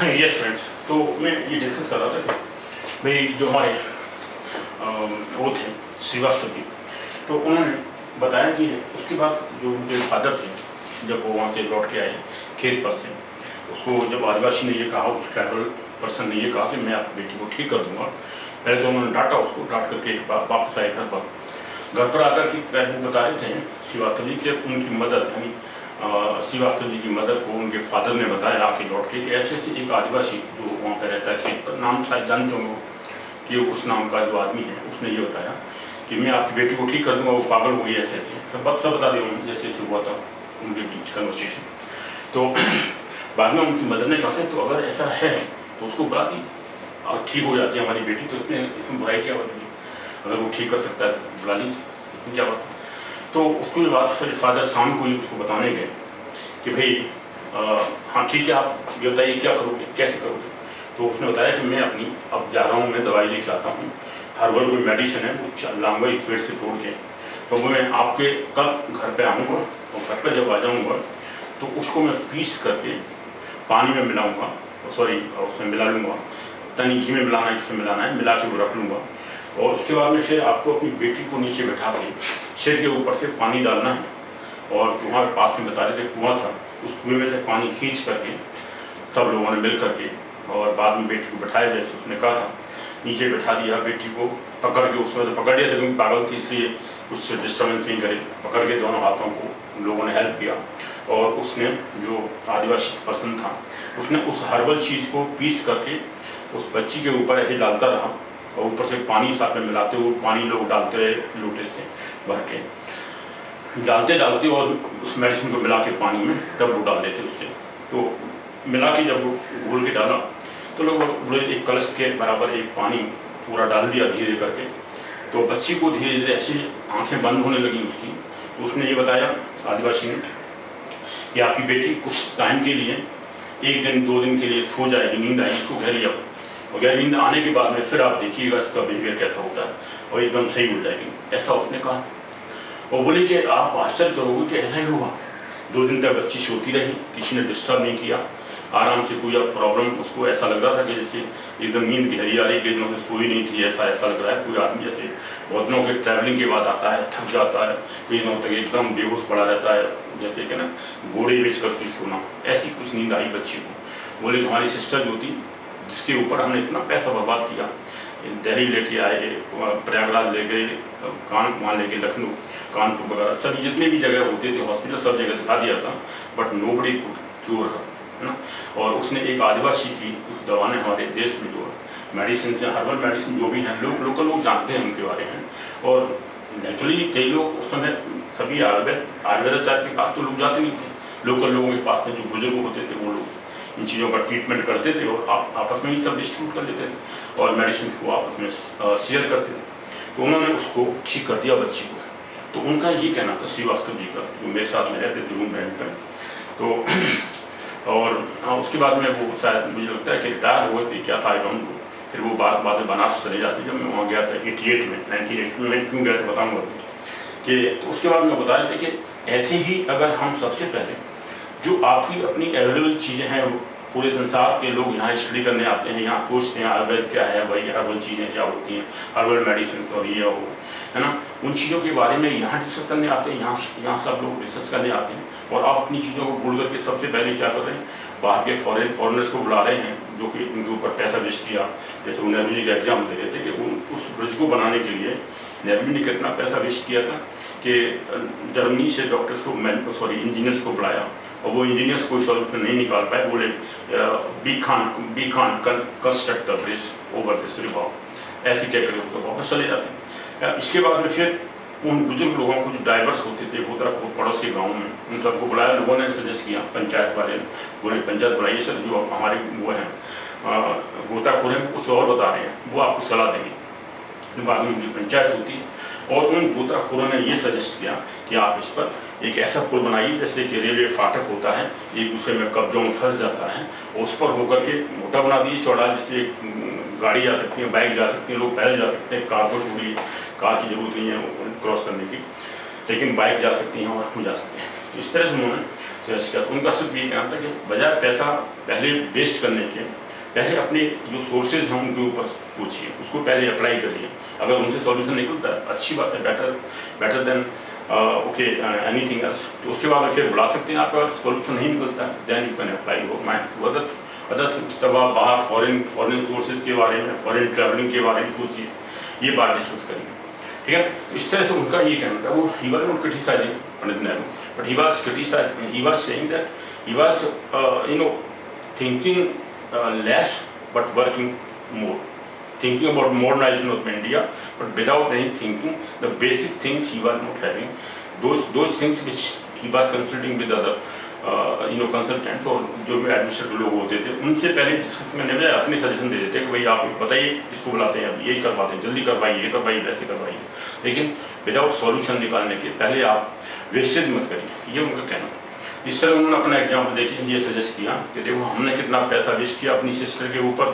Yes friends, तो मैं ये डिस्कस कर रहा था कि भाई जो हमारे वो थे श्रीवास्तव जी, तो उन्होंने बताया कि उसके बाद जो उनके फादर थे, जब वो वहाँ से लौट के आए खेत पर से, उसको जब आदिवासी ने ये कहा, उस ट्राइबल पर्सन ने ये कहा कि मैं आपकी बेटी को ठीक कर दूंगा। पहले तो उन्होंने डांटा उसको, डांट करके वापस आए घर पर आकर के ट्राइबल बता रहे थे श्रीवास्तव जी कि उनकी मदद यानी श्रीवास्तव जी की मदर को उनके फादर ने बताया आके लौट के कि ऐसे ऐसे एक आदिवासी जो वहाँ पर रहता है खेत पर, नाम शायद जानते होंगे कि उस नाम का जो आदमी है, उसने ये बताया कि मैं आपकी बेटी को ठीक कर दूंगा, वो पागल हो गई ऐसे ऐसे सब बता दिया उन्होंने, जैसे ऐसे हुआ था उनके बीच कन्वर्सेशन। तो बाद में उनकी मदर ने कहा तो अगर ऐसा है तो उसको बुला दीजिए और ठीक हो जाती है हमारी बेटी, तो इसमें बुराई क्या होती है, अगर वो ठीक कर सकता है तो बुला लीजिए, इसमें क्या बात है। तो उसके बाद फिर फादर शाम को ही उसको बताने गए कि भाई हाँ ठीक है, आप ये बताइए क्या करोगे, कैसे करोगे। तो उसने बताया कि मैं अपनी अब जा रहा हूँ, मैं दवाई लेके आता हूँ, हर्बल कोई मेडिसिन है वो लाऊंगा एक पेड़ से तोड़ के, तो मैं आपके कल घर पे आऊँगा और घर पे जब आ जाऊँगा तो उसको मैं पीस करके पानी में मिलाऊँगा, सॉरी उसमें मिला लूँगा, तनी घी में मिलाना है, किसमें मिलाना है, मिला के वो रख लूँगा। और उसके बाद में फिर आपको अपनी बेटी को नीचे बैठा के सिर के ऊपर से पानी डालना है, और तुम्हारे पास में बता रहे थे कुआं था, उस कुएं में से पानी खींच करके सब लोगों ने मिल करके, और बाद में बेटी को बैठाया जैसे उसने कहा था, नीचे बैठा दिया, बेटी को पकड़ के, उसमें तो पकड़ लिया था क्योंकि पागल थी इसलिए कुछ डिस्टर्बेंस नहीं करे, पकड़ के दोनों हाथों को उन लोगों ने हेल्प किया। और उसने जो आदिवासी पर्सन था उसने उस हर्बल चीज़ को पीस करके उस बच्ची के ऊपर ऐसे डालता रहा, और ऊपर से पानी साथ में मिलाते हुए पानी लोग डालते रहे लोटे से भर के, डालते डालते और उस मेडिसिन को मिला के पानी में तब वो डाल देते उससे। तो मिला के जब वो घोल के डाला तो लोग बड़े एक कलश के बराबर एक पानी पूरा डाल दिया धीरे करके। तो बच्ची को धीरे धीरे ऐसी आंखें बंद होने लगी उसकी। तो उसने ये बताया आदिवासी ने कि आपकी बेटी कुछ टाइम के लिए, एक दिन 2 दिन के लिए सो जाएगी, नींद आएगी इसको गहरी, अब और गहरी नींद आने के बाद में फिर आप देखिएगा इसका बिहेवियर कैसा होता है और एकदम सही हो जाएगी, ऐसा उसने कहा। और बोले कि आप आश्चर्य करोगे कि ऐसा ही हुआ। 2 दिन तक बच्ची सोती रही, किसी ने डिस्टर्ब नहीं किया, आराम से, कोई अब प्रॉब्लम, उसको ऐसा लग रहा था कि जैसे एकदम नींद गहरी आ रही, कई दिनों से सोई नहीं थी, ऐसा लग रहा है। कोई आदमी जैसे बहुत दिनों के ट्रैवलिंग के बाद आता है, थक जाता है, कई दिनों तक एकदम बेहोश पड़ा रहता है, जैसे कि ना घोड़े बेच कर उसकी सोना, ऐसी कुछ नींद आई बच्ची को। बोले हमारी सिस्टर जो थी, जिसके ऊपर हमने इतना पैसा बर्बाद किया, दिल्ली लेके आए, प्रयागराज ले गए, वहाँ ले गए, लखनऊ, कानपुर वगैरह सभी जितने भी जगह होते थे हॉस्पिटल, सब जगह दिखा दिया था, बट नोबडी कुड क्योर हर, है ना। और उसने एक आदिवासी की उस दवा ने हमारे देश में जो मेडिसिन से, हर्बल मेडिसिन जो भी हैं, लोकल लोग जानते हैं उनके बारे में। और नेचुरली कई लोग उस समय सभी आयुर्वेदाचार्य के पास तो लोग जाते नहीं थे, लोकल लोगों के पास में जो बुजुर्ग होते थे वो लोग इन चीज़ों का ट्रीटमेंट करते थे और आपस में ही सब डिस्ट्रीब्यूट कर लेते थे और मेडिसिन को आपस में शेयर करते थे। तो उन्होंने उसको ठीक कर दिया बच्ची को। तो उनका ये कहना था श्रीवास्तव जी का, जो मेरे साथ में रहते थे रूम रेंट पर। तो और उसके बाद में वो शायद मुझे लगता है कि रिटायर हुए थे, क्या था आई डोंट नो। फिर वो बाद में बनारस चले जाते। जब मैं वहाँ गया था 88 में, 98 में मैं क्यों गया था बताऊँगा कि, तो उसके बाद में बता रहे थे कि ऐसे ही अगर हम सबसे पहले जो आपकी अपनी अवेलेबल चीज़ें हैं, पूरे संसार के लोग यहाँ स्टडी करने आते हैं, यहाँ सोचते हैं आयुर्वेद क्या है भाई, हर्बल चीज़ें क्या होती हैं, हर्बल मेडिसिन और ये हो, है ना, उन चीज़ों के बारे में यहाँ डिस्कस करने आते हैं, यहाँ सब लोग रिसर्च करने आते हैं। और आप अपनी चीज़ों को भूल करके सबसे पहले क्या कर रहे हैं, बाहर के फॉरेनर्स को बुला रहे हैं जो कि उनके ऊपर पैसा वेस्ट किया। जैसे नेहरू जी का एग्जाम दे रहे थे कि उस ब्रिज को बनाने के लिए नेहरू ने कितना पैसा वेस्ट किया था कि जर्मनी से डॉक्टर्स को, इंजीनियर्स को बुलाया और वो इंजीनियर्स कोई सॉल्यूशन नहीं निकाल पाए। बोले we can construct the bridge over this river, ऐसे कह कर उसको वापस चले जाते हैं। इसके बाद में फिर उन बुजुर्ग लोगों को जो ड्राइवर्स होते थे गोत्राखोर पड़ोस के गाँव में, उन सबको बुलाया। लोगों ने सजेस्ट किया, पंचायत वाले बोले पंचायत बुलाइए सर, जो हमारे वो हैं गोताखोर हैं कुछ और बता रहे हैं, वो आपको सलाह देंगे। बाद में उनकी पंचायत होती है और उन गोताखोरों ने ये सजेस्ट किया कि आप इस पर एक ऐसा पुल बनाइए जैसे कि रेलवे फाटक होता है, एक दूसरे में कब्जों में फंस जाता है, उस पर होकर के मोटा बना दिए, चौड़ा, जिससे गाड़ी जा सकती है, बाइक जा सकती है, लोग पैदल जा सकते हैं, कार को छोड़िए, कार की जरूरत नहीं है क्रॉस करने की, लेकिन बाइक जा सकती हैं और हम जा सकते हैं। इस तरह से उन्होंने सजेस्ट किया। तो उनका सिर्फ ये कहना था कि बजाय पैसा पहले वेस्ट करने के, पहले अपने जो सोर्सेज हैं उनके ऊपर पूछिए, उसको पहले अप्लाई करिए। अगर उनसे सॉल्यूशन निकलता है अच्छी बात है, better than okay anything else. तो उसके बाद फिर बुला सकते हैं आप। अगर सॉल्यूशन नहीं निकलता है then you can apply your mind other things. तब आप बाहर फॉरेन सोर्सेज के बारे में, फॉरेन ट्रैवलिंग के बारे में सोचिए, ये बात डिस्कस करेंगे, ठीक है। इस तरह से उनका ये कहना था। वो he was not criticising Pandit Nehru, but he was criticising, he was saying that he was thinking less but working more, thinking about modernization of India, but without any thinking the basic things he was not having, those things which he was consulting with other consultants और जो भी administrative लोग होते थे उनसे पहले discuss करने में अपने सजेशन दे देते कि भाई आप बताइए, इसको बुलाते हैं, अब यही करवाते हैं, जल्दी करवाइए, ये करवाइए, वैसे करवाइए, लेकिन विदाउट सॉल्यूशन निकालने के पहले आप वेस्टेज मत करिए, ये उनका कहना। इस तरह उन्होंने अपना एग्जाम्पल देके ये सजेस्ट किया कि देखो हमने कितना पैसा वेस्ट किया अपनी सिस्टर के ऊपर,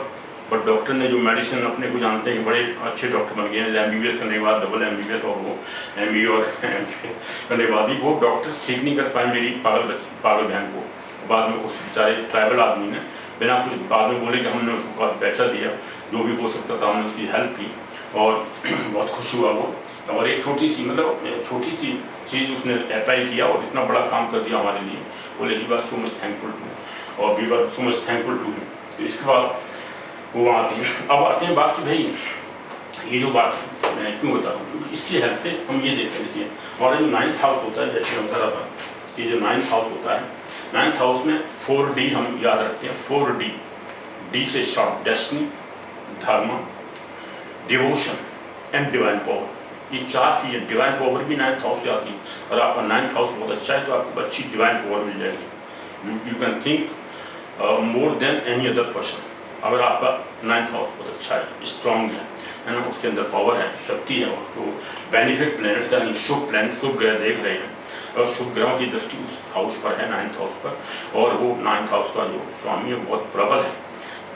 बट डॉक्टर ने जो मेडिसिन अपने को जानते हैं कि बड़े अच्छे डॉक्टर बन गए हैं, MBBS करने के बाद डबल MBBS और वो MBA और करने के बाद भी वो डॉक्टर सीख नहीं कर पाए मेरी पागल बहन को। बाद में उस बेचारे ट्राइबल आदमी ने बिना कुछ बाद में बोले कि हमने उसको पैसा दिया, जो भी हो सकता था हमने उसकी हेल्प की और बहुत खुश हुआ वो। और एक छोटी सी चीज़ उसने अप्लाई किया और इतना बड़ा काम कर दिया हमारे लिए। बोले ही बात सो मच थैंकफुल टू और we were so much thankful to him. तो इसके बाद वो आते हैं, अब आते हैं बात कि भाई ये जो बात मैं क्यों बता रहा हूँ, क्योंकि इसकी हेल्प से हम ये देखते हैं। देखिए हमारा जो 9th हाउस होता है, जैसे मैं बता रहा था, ये जो 9th हाउस होता है, 9th हाउस में 4D हम याद रखते हैं। 4D, डी से स्टार्ट, डेस्टिनी, धर्म, डिवोशन एंड डिवाइन पावर। ये 4 चीज़ें, डिवाइन पावर भी 9th हाउस से आती है। और आपका 9th हाउस बहुत अच्छा है तो आपको अच्छी डिवाइन पावर मिल जाएगी। You can think more than any other person. अगर आपका 9th हाउस बहुत अच्छा है, स्ट्रॉन्ग है ना, उसके अंदर पावर है, शक्ति है, और तो बेनिफिट प्लैनेट्स यानी शुभ प्लैनेट, शुभ ग्रह देख रहे हैं और शुभ ग्रहों की दृष्टि उस हाउस पर है, 9th हाउस पर, और वो 9th हाउस का जो स्वामी है बहुत प्रबल है,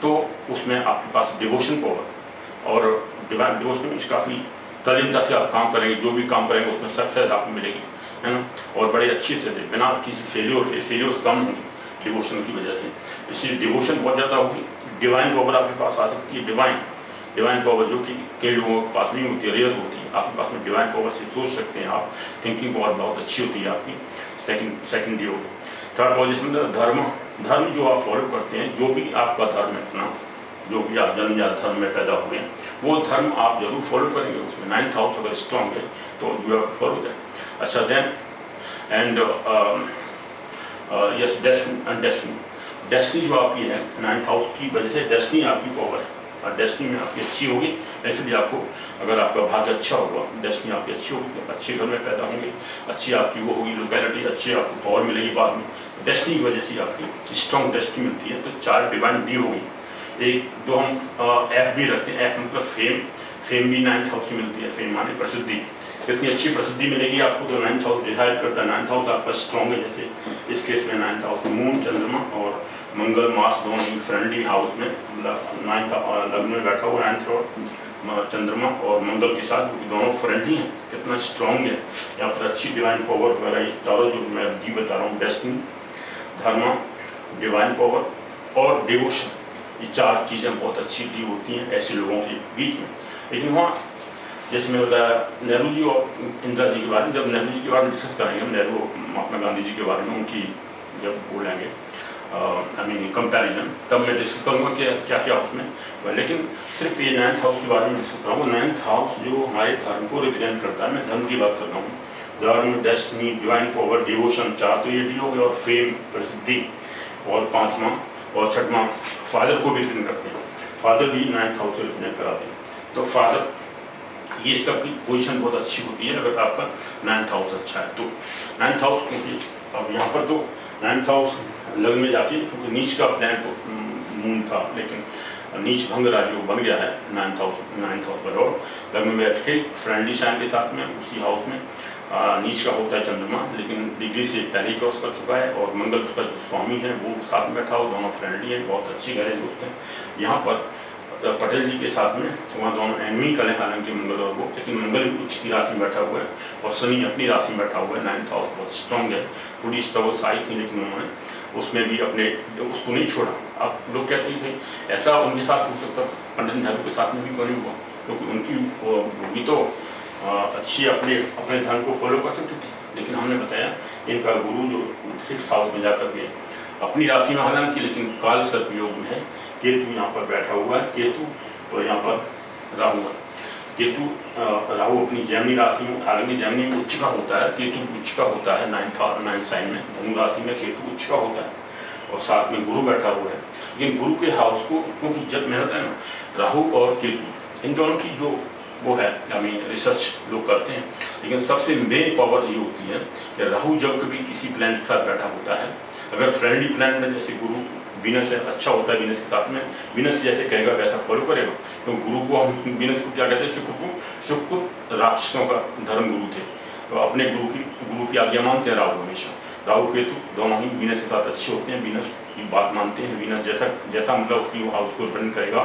तो उसमें आपके पास डिवोशन पावर और डिवाइन डिवोशन में काफ़ी तल्लीनता से आप काम करेंगे, जो भी काम करेंगे उसमें सक्सेस आपको मिलेगी, है ना, और बड़े अच्छे से बिना किसी फेलियर्स कम होंगे डिवोशन की वजह से। इसलिए डिवोशन बहुत ज़्यादा होगी। डिवाइन पावर आपके पास आ सकती है, डिवाइन पावर जो कि कई लोगों के पास नहीं होती है, रेयर होती है, आपके पास में डिवाइन पावर से सोच सकते हैं आप। थिंकिंग पावर बहुत अच्छी होती है आपकी। सेकंड डी होगी। थर्ड पोजिशन धर्म जो आप फॉलो करते हैं, जो भी आपका धर्म है अपना, जो भी आप जन्मजात धर्म में पैदा हुए हैं वो धर्म आप जरूर फॉलो करेंगे। उसमें 9th हाउस अगर स्ट्रॉन्ग है तो you have to follow that. अच्छा देन एंड यस डेस्टिनी जो आपकी है 9th हाउस की वजह से डेस्टिनी आपकी पावर है और डेस्टिनी में आपकी अच्छी होगी। ऐसे भी आपको अगर आपका भाग्य अच्छा होगा, डेस्टिनी आपकी अच्छी होगी, अच्छे घर में पैदा होंगे, अच्छी आपकी वो होगी लोकेलिटी, अच्छी आपको पावर मिलेगी बाद में। डेस्टिनी की वजह से आपकी स्ट्रॉन्ग डेस्टिनी मिलती है। तो 4 डिवाइन डी होगी। एक दो हम F भी रखते हैं। F मतलब फेम भी 9th हाउस से मिलती है। फेम माने प्रसिद्धि, कितनी अच्छी प्रसिद्धि मिलेगी आपको तो 9th हाउस डिसाइड करता है। 9th हाउस आपका स्ट्रॉन्ग है। जैसे इस केस में 9th हाउस मून, चंद्रमा और मंगल, मार्स दोनों ही फ्रेंडली हाउस में, मतलब 9th लग्न में बैठा हुआ 9th और चंद्रमा और मंगल के साथ दोनों फ्रेंडली हैं, कितना स्ट्रॉन्ग है। यहाँ पर अच्छी डिवाइन पावर वगैरह ये चारों जो मैं जी बता रहा हूँ, डेस्टिनी, धर्म, डिवाइन पावर और डिवोशन, ये 4 चीज़ें बहुत अच्छी डी होती हैं ऐसे लोगों के बीच में। लेकिन वहाँ जैसे मैं बताया नेहरू जी और इंदिरा जी के बारे में, जब नेहरू जी के बारे में डिस्कस करेंगे हम, नेहरू महात्मा गांधी जी के बारे में उनकी जब बोलेंगे आई मीन कंपैरिजन, तब मैं डिस्कस करूँगा कि क्या क्या उसमें। लेकिन सिर्फ ये 9th हाउस के बारे में डिस्कस करूँगा। 9th हाउस जो हमारे धर्म को रिप्रेजेंट करता है, मैं धर्म की बात कर रहा हूँ। धर्म, डेस्टिनी, डिवाइन पावर, डिवोशन, 4 तो ये डी हो गए, और फेम प्रसिद्धि, और 5वां और 6वां फादर को भी रिप्रेजेंट करते हैं। फादर भी 9th हाउस से रिप्रेजेंट कराते हैं। तो फादर, ये सब की पोजीशन बहुत अच्छी होती है अगर आपका 9th हाउस अच्छा है तो। 9th हाउस क्योंकि अब यहाँ पर तो 9th हाउस लग्न में जाके, क्योंकि नीच का प्लान मून था, लेकिन नीच भंग राज्य बन गया है 9th हाउस पर, और लग्न में बैठ के फ्रेंडली साइन के साथ में उसी हाउस में नीच का होता है चंद्रमा, लेकिन डिग्री से पहले क्रॉस कर चुका है, और मंगल उसका जो स्वामी है वो साथ में बैठा हो, दोनों फ्रेंडली हैं, बहुत अच्छी गहरे दोस्त हैं। यहाँ पर पटेल जी के साथ में वहाँ दोनों एनमी कल हैं हालांकि मंगल और वो, लेकिन मंगल उच्च की राशि में बैठा हुआ है और शनि अपनी राशि में बैठा हुआ है। 9th हाउस बहुत स्ट्रॉन्ग है। थोड़ी स्ट्रगल्स आई थी लेकिन उन्होंने उसमें भी अपने उसको नहीं छोड़ा। अब लोग कहते हैं भाई ऐसा उनके साथ हो सकता, पंडित नेहरू के साथ में भी क्यों नहीं हुआ, क्योंकि उनकी वो भी तो अच्छी अपने धर्म को फॉलो कर सकती थी। लेकिन हमने बताया इनका गुरु जो 6th हाउस में जाकर के अपनी राशि में हालांकि, लेकिन काल सर्प योग में है। केतु यहाँ पर बैठा हुआ है, केतु और यहाँ पर राहु है। केतु राहु अपनी जैमिनी राशि में, हालांकि जैमिनी उच्च का होता है, केतु उच्च का होता है 9th साइन में, धनु राशि में केतु उच्च का होता है और साथ में गुरु बैठा हुआ है। लेकिन गुरु के हाउस को, क्योंकि जब मेहनत है ना, राहु और केतु इन दोनों की जो वो है, रिसर्च लोग करते हैं, लेकिन सबसे मेन पावर ये होती है कि राहु जब कभी किसी प्लैनेट के साथ बैठा होता है, अगर फ्रेंडली प्लैनेट है जैसे गुरु वीनस है, अच्छा होता है वीनस के साथ में, वीनस जैसे कहेगा वैसा फॉलो करेगा। तो गुरु को हम वीनस को क्या कहते हैं, शुक्र राक्षसों का धर्म गुरु थे, तो अपने गुरु की आज्ञा मानते हैं राहु हमेशा। राहु केतु दोनों ही वीनस के साथ अच्छे होते हैं, वीनस की बात मानते हैं, वीनस जैसा मतलब उसकी हाउस को रिप्रेजेंट करेगा,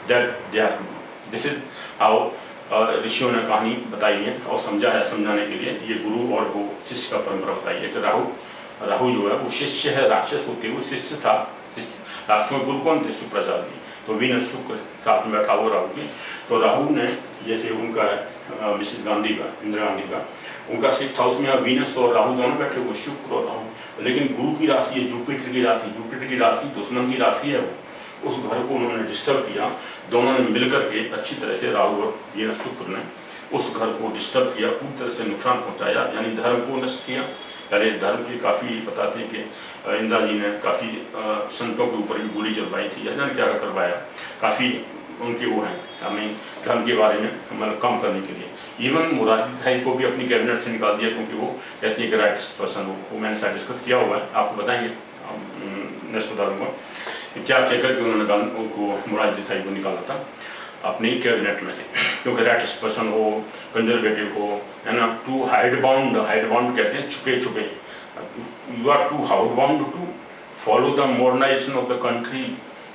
that they are to do. This is how ऋषियों ने कहानी बताई है और समझा है। समझाने के लिए ये गुरु और वो शिष्य का परंपरा बताई है कि राहु जो है वो शिष्य है, राक्षस होते हुए शिष्य था। राक्षसों के गुरु कौन थे, शुक्राचार्य जी। तो वीनस शुक्र साथ में बैठा हुआ राहु की। तो राहु ने जैसे उनका मिसेस गांधी का, इंदिरा गांधी का, उनका 6th हाउस में वीनस और राहु दोनों बैठे हुए, शुक्र और राहु। लेकिन गुरु की राशि है जुपिटर की राशि, जुपिटर की राशि दुश्मन की राशि है वो, उस घर को उन्होंने डिस्टर्ब किया। दोनों ने मिलकर के अच्छी तरह से, राहु और वीनस शुक्र ने उस घर को डिस्टर्ब किया, पूरी तरह से नुकसान पहुंचाया, यानी धर्म को नष्ट किया। अरे धर्म की काफ़ी बताते हैं कि इंदिरा जी ने काफ़ी संतों के ऊपर भी गोली चलवाई थी, या जाने क्या करवाया, काफ़ी उनके वो हैं हमें धर्म के बारे में मतलब कम करने के लिए। इवन मोरारजी देसाई को भी अपनी कैबिनेट से निकाल दिया, क्योंकि वो कहती है कि राइटिस्ट पर्सन हो। वो मैंने शायद डिस्कस किया हुआ है, आपको बताएंगे नेक्स्ट बता दूँगा क्या कहकर के उन्होंने उनको मोरारजी देसाई को निकाला था अपनी कैबिनेट में से, क्योंकि राइटिस्ट पर्सन हो, कंजर्वेटिव हो, है ना, टू हाइड बाउंड कहते हैं छुपे छुपे, you are to hound bound to follow the modernisation of the country.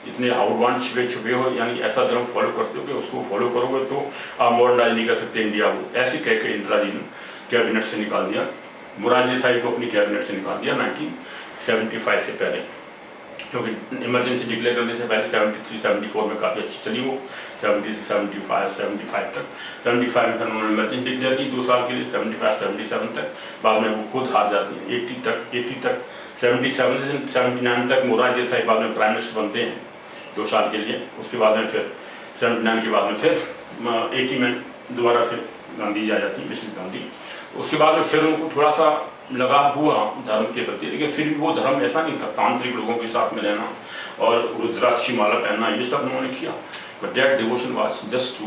इतने हाउड बाउंड छुपे हो, यानी ऐसा धर्म फॉलो करते हो कि उसको फॉलो करोगे तो आप मॉडर्नाइज नहीं कर सकते इंडिया को। ऐसे कह के इंदिरा जी ने कैबिनेट से निकाल दिया, मोरारजी देसाई को अपनी कैबिनेट से निकाल दिया 1975 से पहले, क्योंकि इमरजेंसी डिक्लेयर करने से पहले 73-74 में काफ़ी अच्छी चली वो, 70 से 75 तक। 75 में फिर उन्होंने इमरजेंसी डिक्लेयर की 2 साल के लिए, 75-77 तक। बाद में वो खुद हार जाती हैं 80 तक 77 से 79 तक मोरारजी देसाई बाद में प्राइम मिनिस्टर बनते हैं 2 साल के लिए। उसके बाद में फिर 79 के बाद में फिर 80 में दोबारा फिर गांधी जी आ जाती है, मिसेस गांधी। उसके बाद में फिर उनको थोड़ा सा लगाव हुआ धर्म के प्रति, लेकिन फिर भी वो धर्म ऐसा नहीं था, तांत्रिक लोगों के साथ में रहना और रुद्राक्ष की माला पहनना, ये सब उन्होंने किया। But that devotion was just to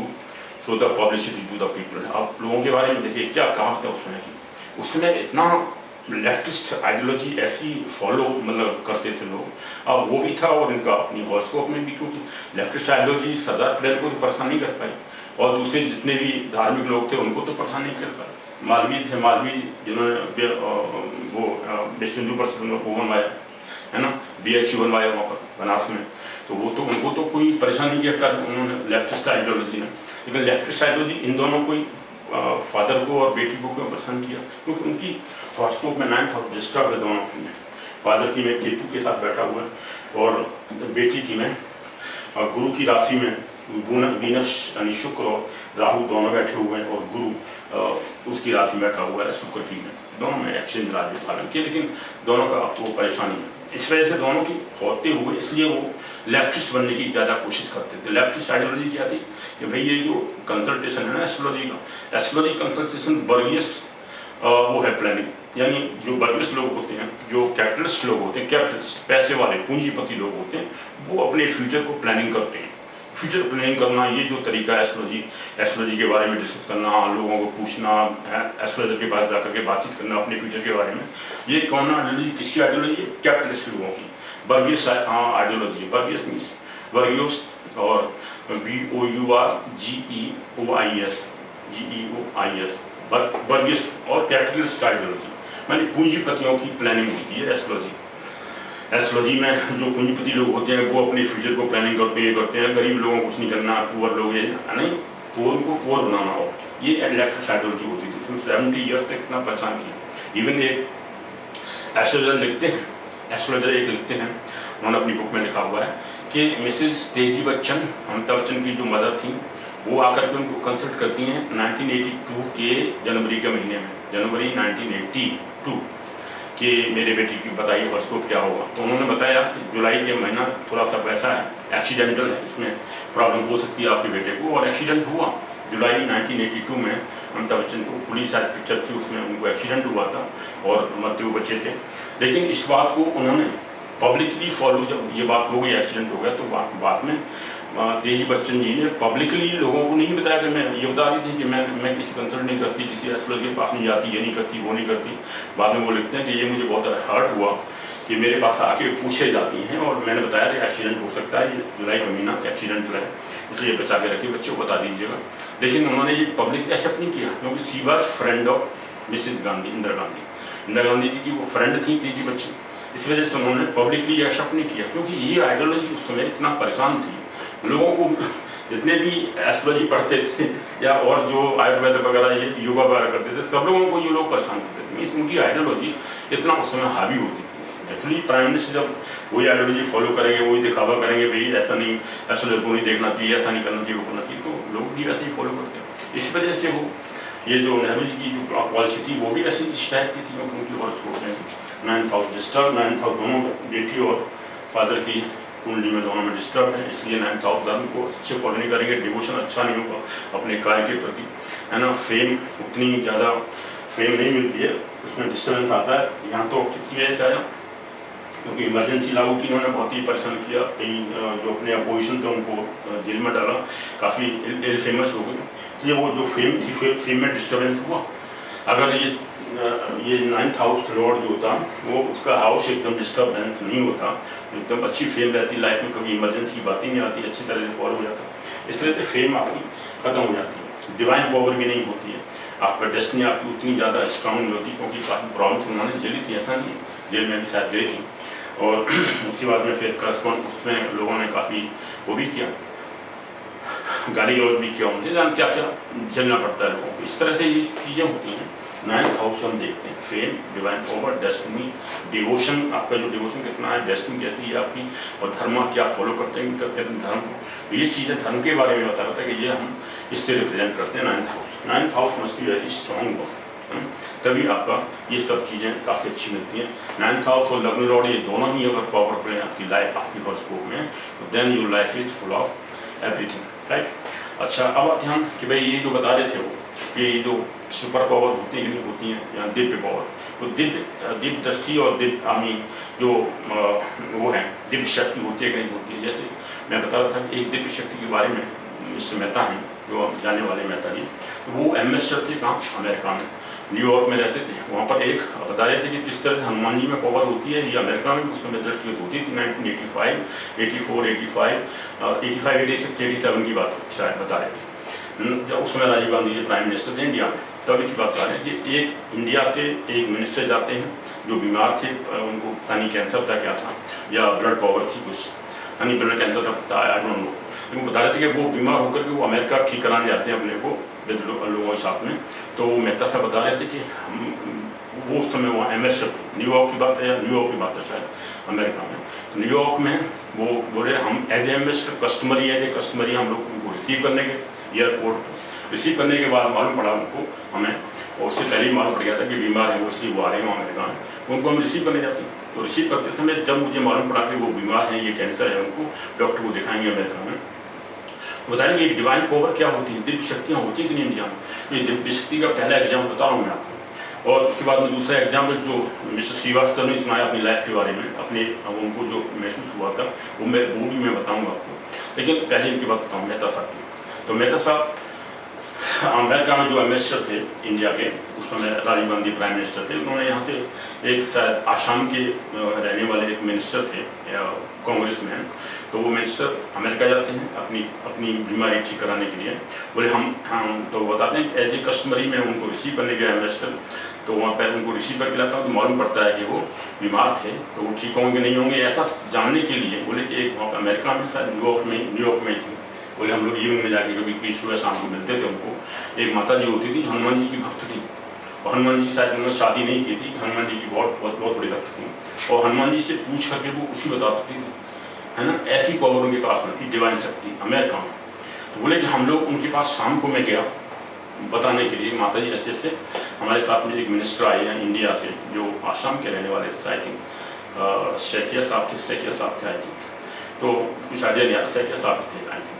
show the publicity to the people. आप लोगों के बारे में देखिए क्या कहा था उस समय की, उसमें इतना लेफ्टिस्ट आइडियोलॉजी ऐसी फॉलो मतलब करते थे लोग। अब वो भी था और इनका अपनी हॉरोस्कोप में भी, क्योंकि लेफ्टिस्ट आइडियोलॉजी सरदार पटेल को तो परेशान नहीं कर पाई और दूसरे जितने भी धार्मिक लोग थे उनको तो परेशान नहीं कर पाए। मालवीय थे, मालवीय जिन्होंने वो विश्व हिंदू परिषद में वो बनवाया है ना, BHU बनवाया वहाँ पर बनारस में, तो वो तो उनको तो कोई परेशानी नहीं कर उन्होंने लेफ्टिस्ट आइडियोलॉजी ने। लेकिन लेफ्टिस्ट आइडियोलॉजी इन दोनों को फादर को और बेटी को क्यों पसंद किया, क्योंकि उनकी हॉरोस्कोप में 9th हाउस डिस्टर्ब है दोनों की में। फादर की में केतु के साथ बैठा हुआ है और बेटी की में गुरु की राशि में वीनस यानी शुक्र और राहु दोनों बैठे हुए हैं और गुरु उसकी राशि में बैठा हुआ है शुक्र की में। दोनों में एक्सचेंज राज्य पालन किया, लेकिन दोनों का वो परेशानी है। इस वजह से दोनों की होते हुए इसलिए वो लेफ्टिस्ट बनने की ज़्यादा कोशिश करते थे। लेफ्टिस्ट आइडियोलॉजी क्या थी कि भाई ये जो कंसल्टेशन है ना एस्ट्रोलॉजी का, एस्ट्रोलॉजी कंसल्टेशन बर्गियस वो है प्लानिंग, यानी जो बर्गियस लोग होते हैं, जो कैपिटलिस्ट लोग होते हैं, कैपिटलिस्ट पैसे वाले पूंजीपति लोग होते हैं, वो अपने फ्यूचर को प्लानिंग करते हैं। फ्यूचर प्लानिंग करना ये जो तरीका है एस्ट्रोलॉजी के बारे में डिस्कस करना, लोगों को पूछना, एस्ट्रोलॉजर के पास जाकर के बातचीत करना अपने फ्यूचर के बारे में, ये कौन आइडियोलॉजी, किसकी आइडियोलॉजी? कैपिटलिस्ट लोगों की बर्गियस आइडियोलॉजी। बर्गियस मीन्स बर्गियोस और BOURGEOIS बर्गियस और कैपिटलिस्ट आइडियोलॉजी, मानी पूंजीपतियों की प्लानिंग होती है एस्ट्रोलॉजी। एस्ट्रोलॉजी में जो पूंजीपति लोग होते हैं वो अपने फ्यूचर को प्लानिंग करते हैं, गरीब लोगों को कुछ नहीं करना, पुअर लोग ये नहीं, पुअर को पुअर बनाना हो, ये लेफ्ट साइकोलॉजी होती थी। इसमें 70 ईयर्स तक इतना परेशान किया। इवन एक एस्ट्रोलॉजर लिखते हैं, एस्ट्रोलॉजर एक लिखते हैं, उन्होंने अपनी बुक में लिखा हुआ है कि मिसेस तेजी बच्चन, अमिताभ बच्चन की जो मदर थी, वो आकर के उनको कंसल्ट करती हैं 1982 के जनवरी के महीने में, जनवरी 1982 कि मेरे बेटी की बताइए हॉरोस्कोप क्या होगा। तो उन्होंने बताया कि जुलाई के महीना थोड़ा सा वैसा है, एक्सीडेंटल है, इसमें प्रॉब्लम हो सकती है आपके बेटे को। और एक्सीडेंट हुआ जुलाई 1982 में। अमिताभ बच्चन को पुलिस आज पिक्चर थी, उसमें उनको एक्सीडेंट हुआ था और मरते हुए बच्चे थे। लेकिन इस बात को उन्होंने पब्लिकली फॉलो, जब ये बात हो गई, एक्सीडेंट हो गया, तो बाद में तेजी बच्चन जी ने पब्लिकली लोगों को नहीं बताया कि मैं ये बता रही थी कि मैं किसी कंसल्ट नहीं करती, किसी एस्ट्रोलॉजर के पास नहीं जाती, ये नहीं करती, वो नहीं करती। बाद में वो लिखते हैं कि ये मुझे बहुत हर्ट हुआ कि मेरे पास आके पूछे जाती हैं और मैंने बताया कि एक्सीडेंट हो सकता है, ये जुलाई का महीना एक्सीडेंटल है, इसलिए बचा के रखिए, बच्चों को बता दीजिएगा। लेकिन उन्होंने ये पब्लिक एक्सेप्ट नहीं किया, क्योंकि she was friend of Mrs Gandhi, Indira Gandhi ji की वो फ्रेंड थी तेजी बच्चन। इस वजह से उन्होंने पब्लिकली एक्सेप्ट नहीं किया, क्योंकि ये आइडियोलॉजी उस समय इतना परेशान थी लोगों को। जितने भी एस्ट्रोलॉजी पढ़ते थे या और जो आयुर्वेद वगैरह ये योगा वगैरह करते थे, सब लोगों को ये लोग परेशान करते थे। मीन्स उनकी आइडियोलॉजी इतना उस समय हावी होती थी। एक्चुअली प्राइम मिनिस्टर जब वही आइडियोलॉजी फॉलो करेंगे, वही दिखावा करेंगे, भाई ऐसा नहीं, एस्ट्रोलॉजर को नहीं देखना चाहिए, ऐसा नहीं करना चाहिए, वो करना चाहिए, तो लोग भी वैसे ही फॉलो करते हैं। इस वजह से वो ये जो नेहरू जी की जो पॉलिसी थी वो भी ऐसी इस टाइप की थी, क्योंकि उनकी हॉरोस्कोप में 9th house disturb, 9th house दोनों बेटी और फादर की कुंडली में दोनों में डिस्टर्ब है, इसलिए 9th हाउस धर्म को अच्छे फॉलो नहीं करेंगे, डिवोशन अच्छा नहीं होगा अपने कार्य के प्रति, है ना। फेम, उतनी ज़्यादा फेम नहीं मिलती है, उसमें डिस्टर्बेंस आता है। यहाँ तो कितनी वजह से आया, क्योंकि इमरजेंसी लागू की उन्होंने बहुत ही परेशान किया, कई जो अपने अपोजिशन थे उनको जेल में डाला, काफ़ी इल फेमस हो गए, इसलिए वो जो फेम थी, फेम में डिस्टर्बेंस हुआ। अगर ये 9th हाउस लॉर्ड जो होता वो, उसका हाउस एकदम डिस्टर्बेंस नहीं होता, एकदम अच्छी फेम रहती लाइफ में, कभी इमरजेंसी बात ही नहीं आती, अच्छी तरह से फॉलो हो जाता, इसलिए फेम आपकी खत्म हो जाती है। डिवाइन पावर भी नहीं होती है, आपका डेस्टिनी आपकी उतनी ज़्यादा स्ट्रांग नहीं होती, क्योंकि काफ़ी प्रॉब्लम्स उन्होंने झेली थी, ऐसा नहीं है, जेल में भी शायद गई थी। और उसके बाद में फिर करस्पॉन्ड उसमें लोगों ने काफ़ी वो भी किया, गाली गलौज भी किया, उनसे जान क्या क्या झेलना पड़ता है लोगों को। इस तरह से ये चीज़ें होती हैं। 9th हाउस हम देखते हैं, fame, divine power, destiny, devotion, आपका जो डिवोशन कितना है, डेस्टिनी कैसी है आपकी, और धर्म क्या फॉलो करते हैं धर्म को, तो ये चीज़ें धर्म के बारे में बता रहा था कि ये हम इससे रिप्रेजेंट करते हैं 9th house. 9th house must be very strong हो, तभी आपका ये सब चीज़ें काफ़ी अच्छी मिलती हैं। 9th हाउस और लग्न लॉर्ड, ये दोनों ही अगर पावरफुल हैं आपकी लाइफ, आपकी हॉरोस्कोप में, तो then your life is full of everything, right. अच्छा, अब आते हैं हम कि भाई ये जो बता रहे थे वो, ये जो सुपर पावर होती हैं नहीं होती हैं, या दिव्य पावर, तो दिव्य दृष्टि और दिव्य आमी जो वो है, दिव्य शक्ति होती है कि नहीं होती है। जैसे मैं बता रहा था कि एक दिव्य शक्ति के बारे में मिस्टर मेहता हैं, जो जाने वाले मेहता जी, तो वो एम्बेसडर थे कहाँ, अमेरिका में, न्यूयॉर्क में रहते थे। वहाँ पर एक बता रहे थे कि किस तरह हनुमान जी में पावर होती है, ये अमेरिका में उस समय दृष्टि होती थी। 1985, 84, 85, 86, 87 की बात शायद बता रहे थे, जब उस समय राजीव गांधी जी प्राइम मिनिस्टर थे इंडिया में, तभी की बात बता रहे हैं कि एक इंडिया से एक मिनिस्टर जाते हैं जो बीमार थे, उनको पता नहीं कैंसर था क्या था, या ब्लड पावर थी कुछ, यानी ब्लड कैंसर था, पता आई डोंट नो, लेकिन बता रहे थे कि वो बीमार होकर के वो अमेरिका ठीक कराने जाते हैं अपने को लोगों के साथ में। तो वो मेहता साहब बता रहे थे कि हम वो उस समय वहाँ एम्बेसडर थे, न्यूयॉर्क की बात है या न्यूयॉर्क की बात है शायद अमेरिका में। तो न्यूयॉर्क में वो बोले हम एज एम्बेसडर कस्टमरी हम लोग उनको रिसीव करने के एयरपोर्ट रिसीव करने के बाद मालूम पड़ा उनको, हमें, और उससे पहले ही मालूम पड़ गया था कि बीमार है वो, इसलिए वो आ रहे हैं अमेरिका में, उनको हम रिसीव करने जाते हैं। तो रिसीव करते समय जब मुझे मालूम पड़ा कि वो बीमार हैं, ये कैंसर है, उनको डॉक्टर को दिखाएंगे अमेरिका में, तो बताएंगे डिवाइन पावर क्या होती है, दिव्य शक्तियाँ होती हैं कि नहीं इंडिया में। तो ये दिव्य शक्ति का पहला एग्जाम्पल बता रहा हूँ मैं आपको, और उसके बाद में दूसरा एग्जाम्पल जो मिस्टर श्रीवास्तव ने सुनाया अपनी लाइफ के बारे में, अपने उनको जो महसूस हुआ था वो भी मैं बताऊँगा आपको। लेकिन पहले इनकी बात बताऊँ मेहता साहब की। तो मेहता साहब अमेरिका में जो एम्बेसडर थे इंडिया के, उस समय राजीव गांधी प्राइम मिनिस्टर थे, उन्होंने यहाँ से एक शायद आसाम के रहने वाले एक मिनिस्टर थे कांग्रेस में, तो वो मिनिस्टर अमेरिका जाते हैं अपनी बीमारी ठीक कराने के लिए। बोले हम तो बताते हैं कि एज ए कस्टमरी में उनको रिसीव करने गया एम्बेसडर, तो वहाँ पर उनको रिसीव करके लाता हूँ तो मालूम पड़ता है कि वो बीमार थे, तो वो ठीक होंगे नहीं होंगे ऐसा जानने के लिए बोले कि एक वहाँ पर अमेरिका में शायद न्यूयॉर्क में थी, बोले हम लोग इवनिंग में जाके कभी भी सुबह शाम को मिलते थे उनको। एक माता जी होती थी हनुमान जी की भक्त थी, और हनुमान जी शायद उन्होंने शादी नहीं की थी, हनुमान जी की बहुत बड़ी भक्त थी, और हनुमान जी से पूछ करके वो कुछ भी बता सकती थी, है ना। ऐसी पावर उनके पास में थी, डिवाइन शक्ति अमेरिका में। तो बोले कि हम लोग उनके पास शाम को मैं गया बताने के लिए माता जी ऐसे ऐसे। हमारे साथ में एक मिनिस्टर आए हैं इंडिया से जो आसाम के रहने वाले थे, आई थिंक सैकिया साहब थे आई थिंक, तो कुछ आइडिया नहीं आता, सैकिया साहब थे आई थिंक,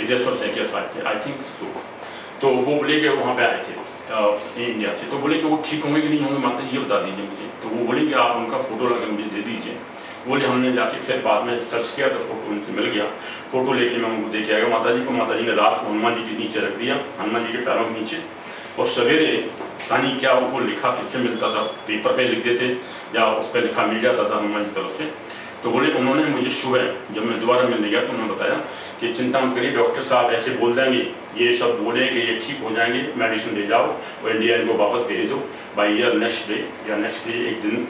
इधर सैकिया साहब थे आई थिंक। तो वो बोले कि वहाँ पे आए थे इंडिया से, तो बोले कि वो ठीक होंगे कि नहीं होंगे माता जी ये बता दीजिए मुझे। तो वो बोले कि आप उनका फ़ोटो लगा मुझे दे दीजिए। बोले हमने जाके फिर बाद में सर्च किया तो फोटो उनसे मिल गया, फोटो लेके मैं उनको दे के आया माता जी को। माता जी ने रात को हनुमान जी के नीचे रख दिया, हनुमान जी के पैरों के नीचे, और सवेरे तानी क्या उनको लिखा किससे मिलता था, पेपर पे लिख देते या उस पर लिखा मिल जाता था हनुमान जी तरफ से। तो बोले उन्होंने मुझे सुबह जब मैं दोबारा मिलने गया तो उन्होंने बताया कि चिंता मत करिए, डॉक्टर साहब ऐसे बोल देंगे, ये सब बोलेंगे ये ठीक हो जाएंगे, मेडिसिन ले जाओ और इंडिया इनको वापस भेज दो बाई ईयर नेक्स्ट डे या नेक्स्ट डे, एक दिन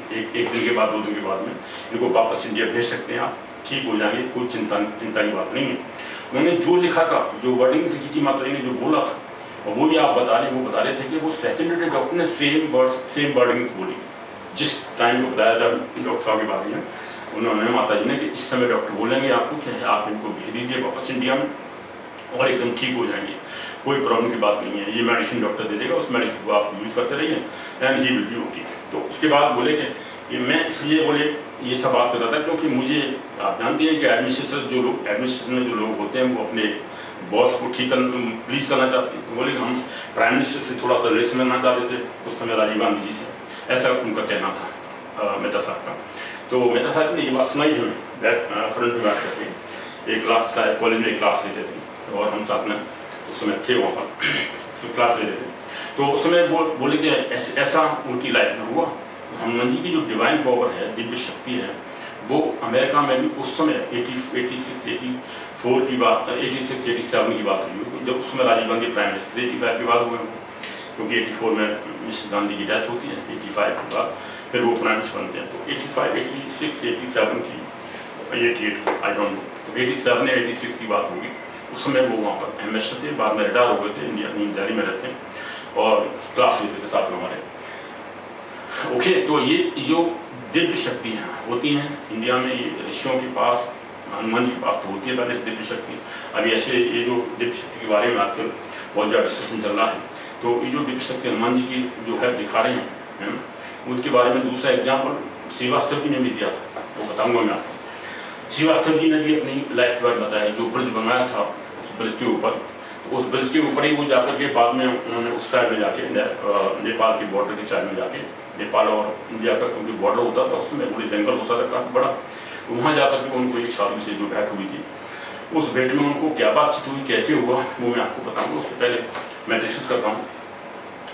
के बाद 2 दिन के बाद में इनको वापस इंडिया भेज सकते हैं, आप ठीक हो जाएंगे, कोई चिंता की बात नहीं है। उन्होंने जो लिखा था, जो वर्डिंग लिखी थी माता जी ने जो बोला था, और वो भी आप बता रहे थे कि वो सेकेंड डे डॉक्टर ने सेम वर्डिंग्स बोली जिस टाइम को बताया था डॉक्टर साहब के बारे में। उन्होंने माता जी ने कि इस समय डॉक्टर बोलेंगे आपको कि आप इनको भेज दीजिए वापस इंडिया में और एकदम ठीक हो जाएंगे, कोई प्रॉब्लम की बात नहीं है, ये मेडिसिन डॉक्टर दे देगा, उस मेडिसिन को आप यूज़ करते रहिए and he will be okay. तो उसके बाद बोले कि ये मैं इसलिए बोले ये सब बात करता था क्योंकि मुझे आप जानते हैं कि एडमिनिस्ट्रेशन में जो लोग होते हैं वो अपने बॉस को प्लीज़ करना चाहते हैं। तो बोले कि हम प्राइम मिनिस्टर से थोड़ा सा रिलेशन करना चाहते थे उस समय राजीव गांधी जी से, ऐसा उनका कहना था मेहता साहब का। तो मेहता साहब ने ये बात सुनाई हमें फ्रंट में बैठ करके, एक क्लास कॉलेज में एक क्लास लेते थे और हम साथ में उस समय थे वहाँ पर क्लास ले रहे थे। तो उस समय बोले कि ऐसा उनकी लाइफ में हुआ। हनुमान जी की जो डिवाइन पावर है, दिव्य शक्ति है, वो अमेरिका में भी उस समय 86, 84 की बात, 86, 87 की बात हुई, जब उसमें राजीव गांधी प्राइम मिनिस्टर 85 के बाद हुए, क्योंकि 84 में मिसेस गांधी की डेथ होती है, 85 के बाद फिर वो प्राइम मिनिस्टर बनते हैं। तो 85, 86, 87 की 88 आई डोंट नो, तो 87 या 86 की बात होगी। उस समय वो वहाँ पर MS थे, बाद में रिटायर हो गए थे, दिल्ली में रहते हैं और क्लास लेते थे साथ में हमारे। ओके, तो ये जो दिव्य शक्तियाँ होती हैं इंडिया में, ये ऋषियों के पास, हनुमान जी के पास तो होती है पहले दिव्य शक्ति। अभी ऐसे ये जो दिव्य शक्ति के बारे में आजकल बहुत ज़्यादा डिस्कशन चल रहा है, तो ये जो दिव्य शक्ति हनुमान जी की जो है दिखा रहे हैं, है ना, उनके बारे में दूसरा एग्जाम्पल श्रीवास्तव जी ने भी दिया था, वो बताऊँगा मैं आपको। श्रीवास्तव जी ने भी अपनी लाइफ के बारे में बताया, जो ब्रिज बनाया था उस ब्रिज के ऊपर, उस ब्रिज के ऊपर ही वो जाकर के बाद में उन्होंने उस साइड में जाके नेपाल के बॉर्डर की साइड में जाके, नेपाल और इंडिया का क्योंकि बॉर्डर होता था उसमें पूरी जंगल होता था काफ़ी बड़ा, वहाँ जाकर के उनको एक साधु से जो भेंट हुई थी, उस भेंट में उनको क्या बातचीत हुई, कैसे हुआ, वो मैं आपको बताऊँगा। उससे पहले मैं डिस्कस करता हूँ।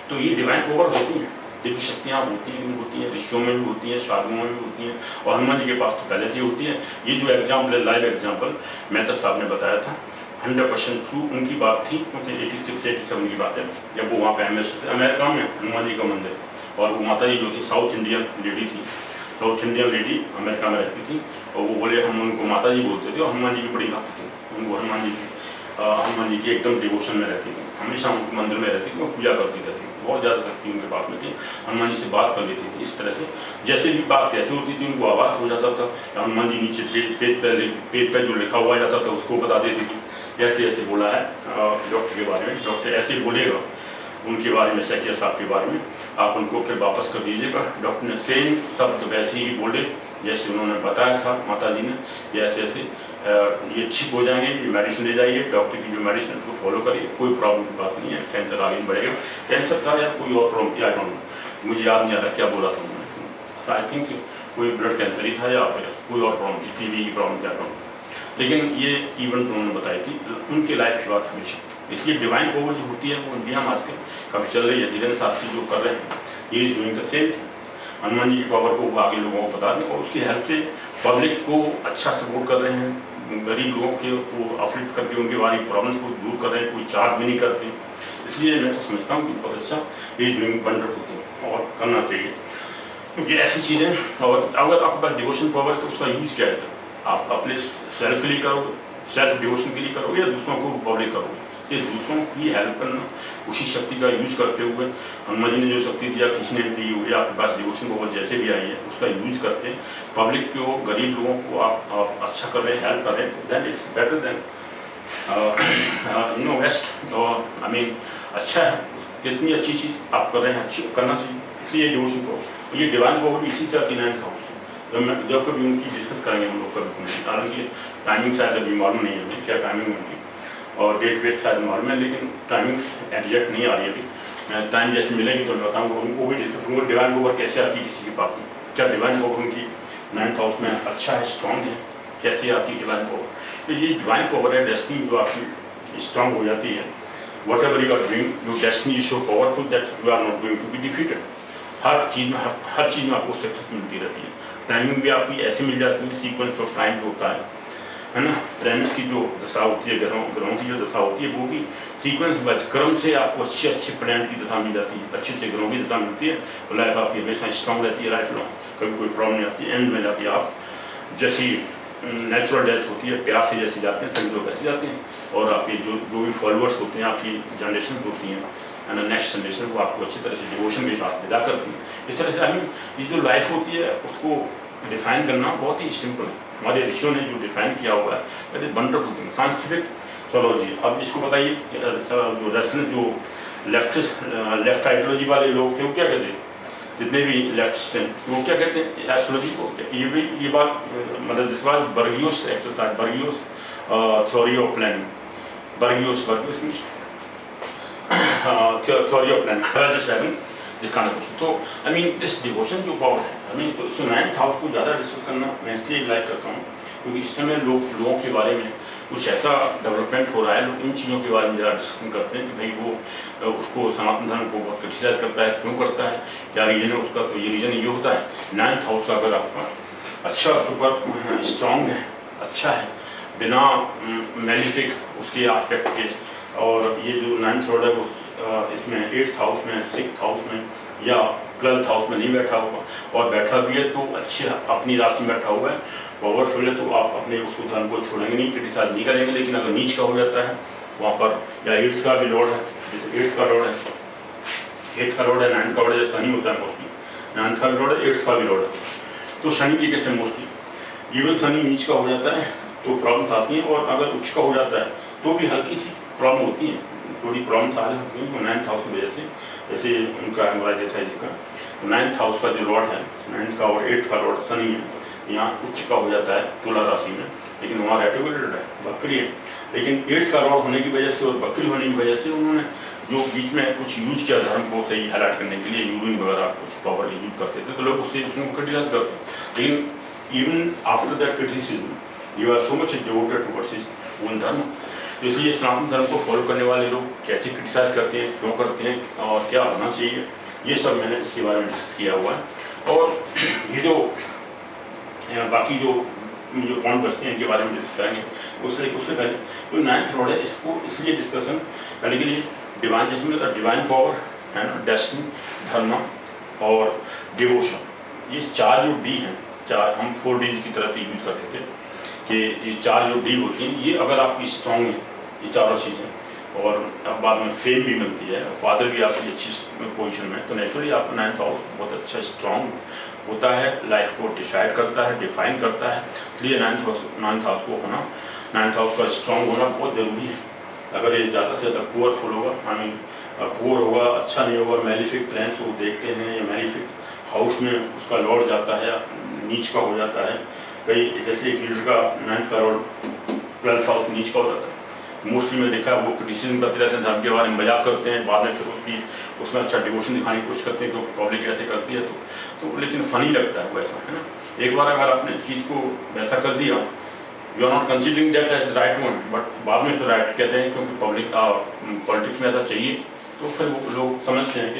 तो ये डिवाइन पावर होती हैं, दिव्य शक्तियाँ होती हैं, ऋषियों में भी होती हैं, साधुओं में भी होती हैं, और हनुमान जी के पास तो पहले से ही होती है। ये जो एग्जाम्पल है, लाइव एग्जाम्पल मेहता साहब ने बताया था, 100% ट्रू उनकी बात थी, क्योंकि 86, 87 की बात है, जब वो वहाँ पे अमेरिका में हनुमान जी का मंदिर, और वो माता जी जो थी साउथ इंडियन लेडी थी, साउथ इंडियन लेडी अमेरिका में रहती थी, और वो बोले हम उनको माता जी बोलते थे, और हनुमान जी की बड़ी भक्त थी, उनको हनुमान जी की एकदम डिवोशन में रहती थी, हमेशा उनके मंदिर में रहती थी, वो पूजा करती रहती थी, बहुत ज़्यादा शक्ति उनके पास में थी, हनुमान जी से बात कर लेती थी इस तरह से, जैसे भी बात कैसे होती थी उनको आवाज़ हो जाता था, हनुमान जी नीचे पेज पर जो लिखा हुआ जाता था उसको बता देती थी। ऐसे ऐसे बोला है डॉक्टर के बारे में, डॉक्टर ऐसे बोलेगा उनके बारे में, सैकिया साहब के बारे में, आप उनको फिर वापस कर दीजिएगा। डॉक्टर ने सेम शब्द वैसे ही बोले जैसे उन्होंने बताया था माता जी ने, ऐसे ऐसे ये ठीक हो जाएंगे, ये मेडिसिन ले जाइए, डॉक्टर की जो मेडिसिन उसको फॉलो करिए, कोई प्रॉब्लम की बात नहीं है, कैंसर आगे बढ़ेगा, कैंसर था या कोई और प्रॉब्लम थी, आई डोंट नो, मुझे याद नहीं आ रहा क्या बोला था उन्होंने, आई थिंक कोई ब्लड कैंसर ही था या फिर कोई और प्रॉब्लम थी, TB की प्रॉब्लम थी, लेकिन ये इवेंट उन्होंने बताई थी उनके लाइफ की बात हमेशा। इसलिए डिवाइन पावर जो होती है वो इंडिया में आजकल काफ़ी चल रही है, धीरेन्द्र शास्त्री जो कर रहे हैं, ये is doing the same thing, Hanuman ji की पावर को आगे लोगों को बता रहे हैं, और उसकी हेल्प से पब्लिक को अच्छा सपोर्ट कर रहे हैं, गरीब लोगों के को अफलिफ्ट करके उनके बारे प्रॉब्लम्स को दूर कर रहे हैं, कोई चार्ज भी नहीं करते, इसलिए मैं तो समझता हूँ कि बहुत अच्छा ये डूइंग वंडरफुल थिंग और करना चाहिए, क्योंकि ऐसी चीज़ें। और अगर आपके पास डिवोशन पावर है तो उसका यूज क्या है? आप अपने सेल्फ के लिए करोगे, सेल्फ डिवोशन के लिए करोगे, या दूसरों को पब्लिक करोगे? ये दूसरों की हेल्प करना, उसी शक्ति का यूज करते हुए, हनुमान जी ने जो शक्ति दिया, किसी ने दी हुई, आपके पास डिवोशन पावर जैसे भी आई है, उसका यूज करके पब्लिक को, गरीब लोगों को आप अच्छा कर रहे हैं, हेल्प कर रहे हैं, then it's better than waste. और आई मीन अच्छा है, जितनी अच्छी चीज़ आप कर रहे हैं अच्छी करना चाहिए। इसलिए डिवोशन को, ये डिवाइन पावर भी इसी से आती है। जब कभी उनकी डिस्कस करेंगे हम लोग कभी, हालांकि टाइमिंग शायद अभी मालूम नहीं है हमें क्या टाइमिंग उनकी, और डेट वेट शायद मालूम है, लेकिन टाइमिंग्स एग्जैक्ट नहीं आ रही अभी। मैं टाइम जैसे मिलेंगी तो मैं बताऊँगा, उनको भी डिस्कस करूँगा डिवाइन पावर कैसे आती है किसी के पास में, क्या डिवाइन पावर उनकी 9th हाउस में अच्छा है, स्ट्रॉन्ग है, कैसे आती है डिवाइन पावर। तो ये डिवाइन पावर है, डेस्टिनी जो आपकी स्ट्रॉन्ग हो जाती है। Whatever you are doing, your destiny is so powerful that you are not going to be defeated. हर चीज़ में आपको सक्सेस मिलती रहती है। टाइमिंग भी आपकी ऐसी मिल जाती है, सीक्वेंस ऑफ टाइम जो होता है ना, प्लैनेट्स की जो दशा होती है, ग्रहों की जो दशा होती है, वो भी सीक्वेंस बज क्रम से आपको अच्छे प्लैनेट की दशा मिल जाती है, अच्छे ग्रहों की दशा मिलती है, तो लाइफ आपकी हमेशा स्ट्रॉन्ग रहती है, लाइफ लॉन्ग कभी कोई प्रॉब्लम नहीं आती। एंड में जाके आप जैसी नेचुरल डेथ होती है, प्यार से जैसे जाते हैं, सभी लोग ऐसे जाते हैं, और आपके जो भी फॉलोअर्स होते हैं, आपकी जनरेशन होती हैं, नेक्स्ट जनरेशन को आपको अच्छी तरह से डिवोशन के साथ विदा करती है। इस तरह से आई मीन ये जो लाइफ होती है उसको डिफाइन करना बहुत ही सिंपल है। हमारे ऋषियों ने जो डिफाइन किया हुआ है, वंडरफुल थिंग, साइंटिफिक। चलो जी, अब इसको बताइए, जो दर्शन जो लेफ्ट आइडियोलॉजी वाले लोग थे वो क्या कहते हैं, जितने भी लेफ्टिस्ट हैं वो क्या कहते हैं एस्ट्रोलॉजी को? ये बात मतलब दिस वाज बर्गियोस एक्सरसाइज, बर्गियोस थ्योरी ऑफ प्लानिंग, बर्गियोस means theory of planning. I was just having this kind of question. So I mean this devotion जो पावर है, I mean so 9th house को ज़्यादा डिस्कस करना मैं इसलिए लाइक करता हूँ क्योंकि इस समय लोगों के बारे में कुछ ऐसा डेवलपमेंट हो रहा है, लोग इन चीज़ों के बारे में ज़्यादा डिस्कशन करते हैं कि भाई वो उसको सनातन धर्म को बहुत क्रिटिसाइज करता है, क्यों करता है, क्या रीजन है उसका? तो ये रीजन ये होता है 9th हाउस का अगर आपका अच्छा सुपर स्ट्रॉन्ग है, अच्छा है, बिना मेलिफिक उसके एस्पेक्ट के, और ये जो 9th लॉर्ड है वो इसमें 8th हाउस में, 6th हाउस में या 12th हाउस में नहीं बैठा हुआ, और बैठा भी है तो अच्छे अपनी राशि में बैठा हुआ है, पावरफुल है, तो आप अपने उसको धर्म को छोड़ेंगे नहीं, क्रिटिसाइज नहीं करेंगे। लेकिन अगर नीच का हो जाता है वहाँ पर, या 8th का भी लॉर्ड है, जैसे 8th का लॉर्ड है, 8th का लॉर्ड है, 9th का लॉर्ड है, शनि होता है मोस्टली, 9th का भी लॉर्ड है, 8th का भी लॉर्ड है, तो शनि की कैसे मोस्टली इवन शनि नीच का हो जाता है तो प्रॉब्लम्स आती हैं, और अगर उच्च का हो जाता है तो भी हल्की सी प्रॉब्लम होती है, थोड़ी प्रॉब्लम्स आ सकती हैं। तो 9th हाउस की वजह से, जैसे उनका हमारा जैसा जी का 9th हाउस का जो लॉर्ड है, 9th का और 8th का लॉर्ड शनि है, यहाँ उच्च का हो जाता है तुला राशि में, लेकिन वहाँ रेट्रोग्रेडेड है, बकरी है, लेकिन 8th का लॉर्ड होने की वजह से और बकरी होने की वजह से उन्होंने जो बीच में कुछ यूज किया धर्म को सही हाईलाइट करने के लिए, यूरिन वगैरह कुछ पावर यूज करते थे, तो लोग उससे उसको क्रिटिसाइज करते हैं। लेकिन even after that criticism you are so much devoted towards his own dharma, तो इसलिए सनातन धर्म को फॉलो करने वाले लोग कैसे क्रिटिसाइज करते हैं, क्यों करते हैं, और क्या होना चाहिए, ये सब मैंने इसके बारे में डिस्कस किया हुआ है। और ये जो बाकी जो पॉइंट बचते हैं इनके बारे में डिस्कस करेंगे, उससे पहले जो 9th लॉर्ड है इसको इसलिए डिस्कशन करने के लिए डिवाइन, जैसे डिवाइन पावर है ना, डेस्टिनी, धर्म और डिवोशन, ये 4 जो डी हैं, 4 हम 4 डीज की तरह से यूज करते थे कि ये 4 जो डी होती हैं, ये अगर आपकी स्ट्रॉन्ग है, ये चारों चीज़ें, और अब बाद में फेम भी मिलती है, फादर भी आपकी अच्छी पोजीशन में, तो नेचुरली आपका 9th हाउस बहुत अच्छा स्ट्रॉन्ग होता है, लाइफ को डिसाइड करता है, डिफाइन करता है। इसलिए 9th हाउस को होना, 9th हाउस का स्ट्रॉन्ग होना बहुत ज़रूरी है। अगर ये ज़्यादा से ज़्यादा पुअरफुल होगा, आई मीन पुअर होगा, अच्छा नहीं होगा, मेलिफिक प्लैनेट्स को देखते हैं, या मेलिफिक हाउस में उसका लॉर्ड जाता है, नीच का हो जाता है, कई जैसे एक लीडर का 9th का लॉर्ड 12th हाउस नीच का हो जाता है, मोस्टली मैं देखा वो क्रिटिसिज्म करते रहते हैं, धर्म के बारे में मजाक करते हैं, बाद में फिर उसमें अच्छा डिवोशन दिखाने की कोशिश करते हैं क्योंकि पब्लिक ऐसे करती है तो लेकिन फनी लगता है वैसा, है ना। एक बार अगर आपने चीज़ को वैसा कर दिया, you are not considering that as right one, but बाद में फिर राइट कहते हैं क्योंकि पब्लिक पॉलिटिक्स में ऐसा चाहिए, तो फिर वो लोग समझते हैं कि